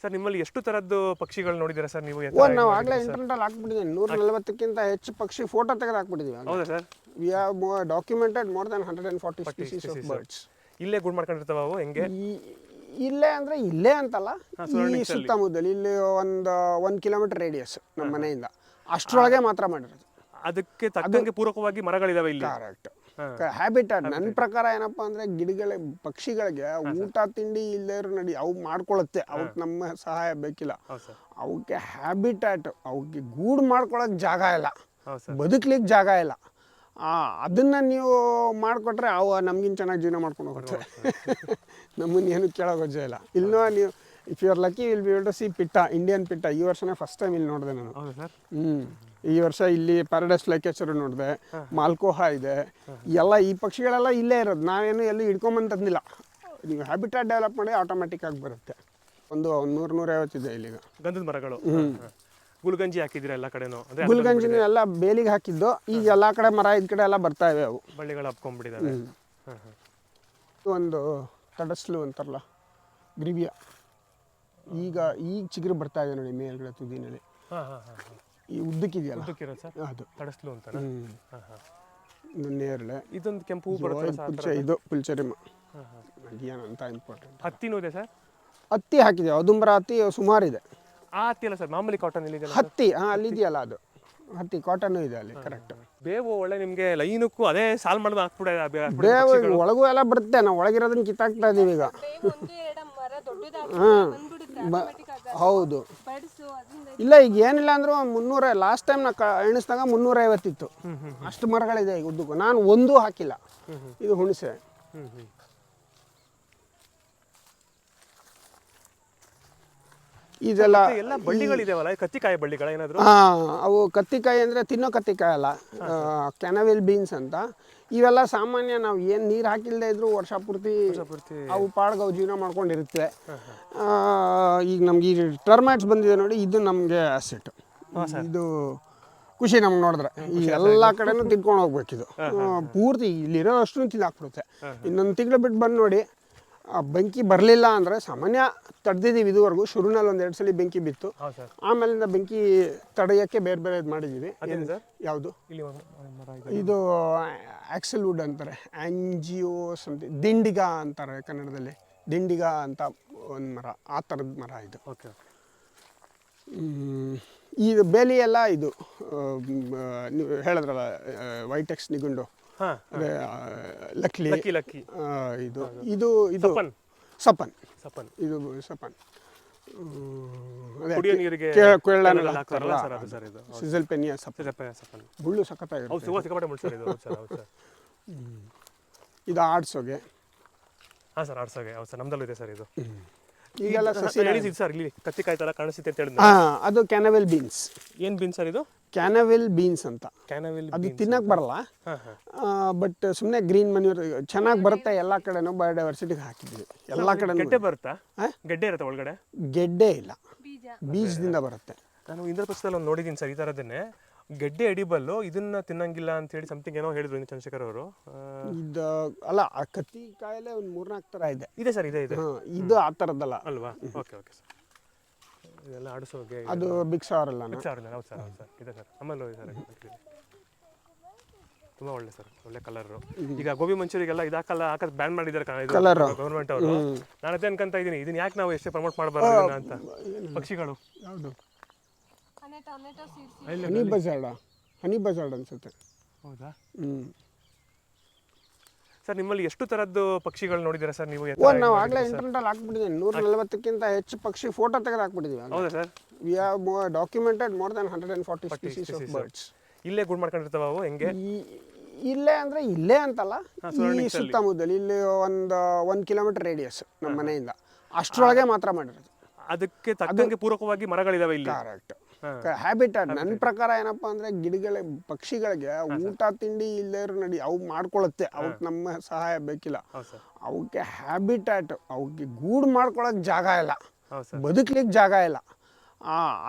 Sir ನಿಮ್ಮಲ್ಲಿ ಎಷ್ಟು ತರದ್ದು ಪಕ್ಷಿಗಳು ನೋಡಿದ್ದೀರಾ ಸರ್ ನೀವು? ನಾವು ಆಗಲೇ ಇಂಟರ್ನೆಟಲ್ಲಿ ಹಾಕ್ಬಿಟ್ಟಿದ್ದೀವಿ 140ಕ್ಕಿಂತ ಹೆಚ್ಚು ಪಕ್ಷಿ ಫೋಟೋ ತೆಗೆದು ಹಾಕ್ಬಿಟ್ಟಿದ್ದೀವಿ. ಹೌದಾ sir? We have documented more than 140 species of birds. ಇಲ್ಲೇ ಗೂಡು ಮಾಡ್ಕೊಂಡಿರ್ತಾವ ಅವು ಹೆಂಗೆ? ಇಲ್ಲೇ ಅಂದರೆ ಇಲ್ಲೇ ಅಂತಲ್ಲ, ಈ ಸುತ್ತಮುತ್ತಲು ಇಲ್ಲಿ ಒಂದು ಕಿಲೋಮೀಟರ್ ರೇಡಿಯಸ್ ನಮ್ಮ ಮನೆಯಿಂದ ಅಷ್ಟರೊಳಗೆ ಮಾತ್ರ ಮಾಡಿರೋದು. ಅದಕ್ಕೆ ತಕ್ಕಂಗೆ ಪೂರಕವಾಗಿ ಮರಗಳಿದಾವೆ ಇಲ್ಲಿ. ಕರೆಕ್ಟ್. ಹ್ಯಾಬಿಟಾಟ್ ನನ್ನ ಪ್ರಕಾರ ಏನಪ್ಪ ಅಂದರೆ ಗಿಡಗಳ ಪಕ್ಷಿಗಳಿಗೆ ಊಟ ತಿಂಡಿ ಇಲ್ಲೇ ನಡಿ ಅವು ಮಾಡ್ಕೊಳುತ್ತೆ, ಅವಕ್ಕೆ ನಮ್ಮ ಸಹಾಯ ಬೇಕಿಲ್ಲ. ಅವಕ್ಕೆ ಹ್ಯಾಬಿಟ್ಯಾಟ್, ಅವಕ್ಕೆ ಗೂಡು ಮಾಡ್ಕೊಳಕ್ಕೆ ಜಾಗ ಇಲ್ಲ, ಬದುಕಲಿಕ್ಕೆ ಜಾಗ ಇಲ್ಲ. ಅದನ್ನು ನೀವು ಮಾಡಿಕೊಟ್ರೆ ಅವು ನಮಗಿನ್ ಚೆನ್ನಾಗಿ ಜೀವನ ಮಾಡ್ಕೊಂಡು ಹೋಗುತ್ತೆ. ನಮ್ಮನ್ನು ಏನು ಕೇಳೋ ಗೊಜ್ಜೆ ಇಲ್ಲ. ಇಲ್ಲೋ ನೀವು if you are lucky will be able to see pitta, Indian pitta. ಈ ವರ್ಷನೇ ಫಸ್ಟ್ ಟೈಮ್ ಇಲ್ಲಿ ನೋಡಿದೆ ನಾನು. ಈ ವರ್ಷ ಇಲ್ಲಿ ಪ್ಯಾರಡೈಸ್ ಫ್ಲೈಕೇಚರ್ ನೋಡಿದೆ, ಮಾಲ್ಕೋಹಾ ಇದೆ, ಎಲ್ಲ ಈ ಪಕ್ಷಿಗಳೆಲ್ಲ ಇಲ್ಲೇ ಇರೋದು. ನಾವೇನು ಎಲ್ಲೂ ಹಿಡ್ಕೊಂಬಂತಂದಿಲ್ಲ. ನೀವು ಹ್ಯಾಬಿಟಾಟ್ ಡೆವಲಪ್ ಮಾಡಿ ಆಟೋಮೆಟಿಕ್ ಆಗಿ ಬರುತ್ತೆ. ಒಂದು 100-150 ಇದೆ ಇಲ್ಲಿಗ ಗಂಧದ ಮರಗಳು. ಗುಲ್ಗಂಜಿ ಹಾಕಿದ್ದೀರಾ ಎಲ್ಲ ಕಡೆನೂ? ಗುಲ್ಗಂಜಿನ ಎಲ್ಲ ಬೇಲಿಗೆ ಹಾಕಿದ್ದು. ಈಗ ಎಲ್ಲ ಕಡೆ ಮರ ಇದ್ ಕಡೆ ಎಲ್ಲ ಬರ್ತಾ ಇವೆ, ಅವು ಬಳ್ಳಿಗಳು ಹಬ್ಕೊಂಡ್ಬಿಟ್ಟಿದ್ದಾವೆ. ಒಂದು ತಡಸ್ಲು ಅಂತಾರಲ್ಲ, ಗ್ರಿವಿಯಾ, ಈಗ ಚಿಗುರು ಬರ್ತಾ ಇದೆ ನೋಡಿ ಮೇಲ್ಗಡೆ ತುದಿನಲ್ಲಿ. ಈ ಉದ್ದಕ್ಕಿದೆಯಲ್ಲ ಅದು ತಡಸ್ಲು ಅಂತ. ನೇರಳೆ. ಇದೊಂದು ಕೆಂಪು ಬರುತ್ತೆ, ಇದು ಪುಲ್ಚರಿಮ. ಏನಂತ ಇಂಪಾರ್ಟೆಂಟ್. ಹತ್ತಿನೂ ಇದೆ ಸರ್? ಹತ್ತಿ ಹಾಕಿದೆ, ಅದುಂಬರ ಹತ್ತಿ ಸುಮಾರಿದೆ. ಆ ಹತ್ತಿ ಅಲ್ಲ ಸರ್, ಮಾಮೂಲಿ ಕಾಟನ್ ಇಲ್ಲಿ ಹತ್ತಿ. ಅಲ್ಲಿದೆಯಲ್ಲ ಅದು ಹತ್ತಿ, ಕಾಟನ್ನು ಇದೆ ಅಲ್ಲಿ. ಕರೆಕ್ಟ್. ಬೇವು ಒಳ್ಳೆ ನಿಮಗೆ ಲೈನಕ್ಕೂ ಅದೇ ಸಾಲ್ ಮಾಡಿದ ಹಾಕ್ಬಿಡ. ಬೇವು ಒಳಗೂ ಎಲ್ಲ ಬರುತ್ತೆ, ನಾವು ಒಳಗಿರೋದನ್ನ ಕಿತ್ತಾಕ್ತಾ ಇದೀವಿ ಈಗ. ಹೌದು. ಇಲ್ಲ ಈಗ ಏನಿಲ್ಲ ಅಂದ್ರೂ 300. ಲಾಸ್ಟ್ ಟೈಮ್ ನಾ ಎಣಿಸಿದಾಗ 350 ಇತ್ತು. ಅಷ್ಟು ಮರಗಳಿದೆ ಈಗ ಉದ್ದಕ್ಕೂ. ನಾನು ಒಂದೂ ಹಾಕಿಲ್ಲ. ಇದು ಹುಣಸೆ. ಇದೆಲ್ಲ ಎಲ್ಲ ಬಳ್ಳಿಗಳಿದಾವಲ್ಲ, ಕತ್ತಿಕಾಯಿ ಬಳ್ಳಿಗಳ ಏನಾದ್ರು? ಅವು ಕತ್ತಿಕಾಯಿ ಅಂದರೆ ತಿನ್ನೋ ಕತ್ತಿಕಾಯಿ ಅಲ್ಲ, ಕ್ಯಾನವೆಲ್ ಬೀನ್ಸ್ ಅಂತ. ಇವೆಲ್ಲ ಸಾಮಾನ್ಯ ನಾವು ಏನು ನೀರು ಹಾಕಿಲ್ಲದೆ ಇದ್ರು ವರ್ಷ ಪೂರ್ತಿ ಅವು ಪಾಡ್ಗೆ ಅವು ಜೀವನ ಮಾಡ್ಕೊಂಡಿರುತ್ತೆ. ಈಗ ನಮ್ಗೆ ಈ ಟರ್ಮೈಟ್ಸ್ ಬಂದಿದೆ ನೋಡಿ, ಇದು ನಮಗೆ ಅಸೆಟ್. ಇದು ಖುಷಿ ನಮ್ಗೆ ನೋಡಿದ್ರೆ. ಈ ಎಲ್ಲ ಕಡೆನೂ ತಿನ್ಕೊಂಡು ಹೋಗ್ಬೇಕಿದು. ಪೂರ್ತಿ ಇಲ್ಲಿರೋ ಅಷ್ಟು ತಿಂದಾಕ್ಬಿಡುತ್ತೆ. ಇನ್ನೊಂದು ತಿಂಗಳು ಬಿಟ್ಟು ಬಂದು ನೋಡಿ, ಬೆಂಕಿ ಬರಲಿಲ್ಲ ಅಂದರೆ ಸಾಮಾನ್ಯ ತಡೆದಿದ್ದೀವಿ ಇದುವರೆಗೂ. ಶುರುನಲ್ಲಿ 1-2 ಸಲ ಬೆಂಕಿ ಬಿತ್ತು. ಆಮೇಲಿಂದ ಬೆಂಕಿ ತಡೆಯೋಕ್ಕೆ ಬೇರೆ ಬೇರೆ ಇದು ಮಾಡಿದ್ದೀವಿ. ಯಾವುದು? ಇದು ಆಕ್ಸಲ್ ವುಡ್ ಅಂತಾರೆ, ಆಂಜಿಯೋಸ್ ಅಂತ, ದಿಂಡಿಗ ಅಂತಾರೆ ಕನ್ನಡದಲ್ಲಿ. ದಿಂಡಿಗ ಅಂತ ಒಂದು ಮರ, ಆ ಥರದ ಮರ ಇದು. ಇದು ಬೇಲಿ ಎಲ್ಲ ಇದು ನೀವು ಹೇಳಿದ್ರಲ್ಲ, ವೈಟೆಕ್ಸ್ ನಿಗುಂಡು, ಲಕ್ಲಿ. ಇದು ಇದು ಇದು ಸಪನ್. ಇದು ಸಪನ್. ಸಿಸಲ್ ಪೆನಿಯ ಸಪನ್. ಮುಳ್ಳು ಸಖತ್ತಾಗಿರುತ್ತೆ. ಇದು ಆಡ್ಸೋಗೆ. ಹಾಂ ಸರ್, ಆಡ್ಸೋಗೆ. ಹೌದು ಸರ್, ನಮ್ದಲ್ಲೂ ಇದೆ ಸರ್ ಇದು. ಈಗೆಲ್ಲ ಸಸಿ ಸರ್ ಇಲ್ಲಿ ಕತ್ತಿಕಾಯಿ ಥರ ಕಾಣಿಸುತ್ತೆ ಅಂತ ಹೇಳಿದ್ರೆ. ಅದು ಕ್ಯಾನವೆಲ್ ಬೀನ್ಸ್. ಏನು ಬೀನ್ಸ್ ಸರ್ ಇದು? ಕ್ಯಾನವೆಲ್ ಬೀನ್ಸ್ ಅಂತ. ಅದು ತಿನ್ನಕ್ಕೆ ಬರಲ್ಲ, ಬಟ್ ಸುಮ್ಮನೆ ಗ್ರೀನ್ ಮನ್ಯೂರ್ ಚೆನ್ನಾಗಿ ಬರುತ್ತೆ. ಎಲ್ಲ ಕಡೆನೂ ಬಯೋಡೈವರ್ಸಿಟಿಗೆ ಹಾಕಿದ್ವಿ. ಎಲ್ಲ ಕಡೆ ಗೆಡ್ಡೆ ಬರುತ್ತಾ? ಗೆಡ್ಡೆ ಇರುತ್ತೆ ಒಳಗಡೆ? ಗೆಡ್ಡೆ ಇಲ್ಲ, ಬೀಜದಿಂದ ಬರುತ್ತೆ. ನಾನು ಇಂದ್ರಪ್ರಸ್ಥದಲ್ಲಿ ಒಂದು ನೋಡಿದ್ದೀನಿ ಸರ್ ಈ ಥರದನ್ನೇ. ಗೆಡ್ಡೆ ಎಡಿಬಲ್ಲು, ಇದನ್ನ ತಿನ್ನಂಗಿಲ್ಲ ಅಂತ ಹೇಳಿ ಸಮಥಿಂಗ್ ಏನೋ ಹೇಳಿದ್ರು ಚಂದ್ರಶೇಖರ್ ಅವರು. ಇದು ಅಲ್ಲ, ಆ ಕತ್ತಿಕಾಯಲ್ಲೇ ಒಂದು 3-4 ಥರ ಇದೆ. ಇದೆ ಸರ್, ಇದೆ. ಇದು ಆ ಥರದ್ದಲ್ಲ ಅಲ್ವಾ? Okay sir. ಇದೆಲ್ಲ ಆಡಿಸೋಗೆ ಅದು ಬಿಗ್ ಸಾರ್ ಅಲ್ಲ? ಹೌದು ಸರ್, ಹೌದು ಸರ್, ಇದೆ ಸರ್. ಆಮೇಲೆ ಸರ್ ತುಂಬ ಒಳ್ಳೆ ಸರ್, ಒಳ್ಳೆ ಕಲರು. ಈಗ ಗೋಬಿ ಮಂಚೂರಿಗೆಲ್ಲ ಹಾಕೋದು ಬ್ಯಾನ್ ಮಾಡಿದ್ದಾರೆ ಗೌರ್ಮೆಂಟ್ ಅವರು. ನಾನು ಅದೇ ಅನ್ಕೊಂತ ಇದ್ದೀನಿ, ಇದನ್ನ ಯಾಕೆ ನಾವು ಎಷ್ಟೇ ಪ್ರಮೋಟ್ ಮಾಡಬಾರ್ದು ಅಂತ. ಪಕ್ಷಿಗಳು ಯಾವುದು? ಹನಿ ಬಜಾರ್ಡ್ ಅನ್ಸುತ್ತೆ. ಹೌದಾ? ಸರ್ ನಿಮ್ಮಲ್ಲಿ ಎಷ್ಟು ತರದ್ದು ಪಕ್ಷಿಗಳು ನೋಡಿದ್ದೀರಾ ಸರ್ ನೀವು? ನಾವು ಆಗಲೇ ಇಂಟರ್ನೆಟಲ್ಲಿ ಹಾಕ್ಬಿಟ್ಟಿದ್ದೀವಿ 140ಕ್ಕಿಂತ ಹೆಚ್ಚು ಪಕ್ಷಿ ಫೋಟೋ ತೆಗೆದು ಹಾಕ್ಬಿಟ್ಟಿದ್ದೀವಿ. ಹೌದಾ sir? We have documented more than 140 species of birds. ಇಲ್ಲೇ ಗೂಡು ಮಾಡ್ಕೊಂಡಿರ್ತಾವ ಅವು ಹೆಂಗೆ? ಇಲ್ಲೇ ಅಂದರೆ ಇಲ್ಲೇ ಅಂತಲ್ಲ, ಈ ಸುತ್ತಮುತ್ತಲು ಇಲ್ಲಿ ಒಂದು ಕಿಲೋಮೀಟರ್ ರೇಡಿಯಸ್ ನಮ್ಮ ಮನೆಯಿಂದ ಅಷ್ಟರೊಳಗೆ ಮಾತ್ರ ಮಾಡಿರೋದು. ಅದಕ್ಕೆ ತಕ್ಕಂಗೆ ಪೂರಕವಾಗಿ ಮರಗಳಿದಾವೆ ಇಲ್ಲಿ. ಕರೆಕ್ಟ್. ಹ್ಯಾಬಿಟಾಟ್ ನನ್ನ ಪ್ರಕಾರ ಏನಪ್ಪ ಅಂದರೆ ಗಿಡಗಳ ಪಕ್ಷಿಗಳಿಗೆ ಊಟ ತಿಂಡಿ ಇಲ್ಲೇ ನಡಿ ಅವು ಮಾಡ್ಕೊಳುತ್ತೆ, ಅವಕ್ಕೆ ನಮ್ಮ ಸಹಾಯ ಬೇಕಿಲ್ಲ. ಅವಕ್ಕೆ ಹ್ಯಾಬಿಟ್ಯಾಟ್, ಅವಕ್ಕೆ ಗೂಡು ಮಾಡ್ಕೊಳಕ್ಕೆ ಜಾಗ ಇಲ್ಲ, ಬದುಕಲಿಕ್ಕೆ ಜಾಗ ಇಲ್ಲ.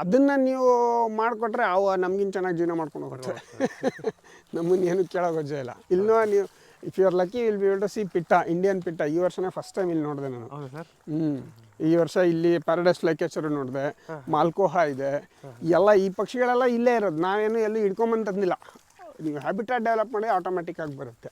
ಅದನ್ನು ನೀವು ಮಾಡಿಕೊಟ್ರೆ ಅವು ನಮಗಿನ್ ಚೆನ್ನಾಗಿ ಜೀವನ ಮಾಡ್ಕೊಂಡು ಹೋಗುತ್ತೆ. ನಮ್ಮನ್ನು ಏನು ಕೇಳೋ ಗೊಜ್ಜೆ ಇಲ್ಲ. ಇಲ್ಲೋ ನೀವು if you are lucky will be able to see pitta, Indian pitta. ಈ ವರ್ಷನೇ ಫಸ್ಟ್ ಟೈಮ್ ಇಲ್ಲಿ ನೋಡಿದೆ ನಾನು. ಈ ವರ್ಷ ಇಲ್ಲಿ ಪ್ಯಾರಡೈಸ್ ಲೈಕೇಚರ್ ನೋಡಿದೆ, ಮಾಲ್ಕೋಹ ಇದೆ, ಎಲ್ಲ ಈ ಪಕ್ಷಿಗಳೆಲ್ಲ ಇಲ್ಲೇ ಇರೋದು. ನಾವೇನು ಎಲ್ಲಿ ಹಿಡ್ಕೊಂಬಂದು ತಂದಿಲ್ಲ. ನೀವು ಹ್ಯಾಬಿಟಾಟ್ ಡೆವಲಪ್ ಮಾಡಿ ಆಟೋಮೆಟಿಕ್ಕಾಗಿ ಬರುತ್ತೆ.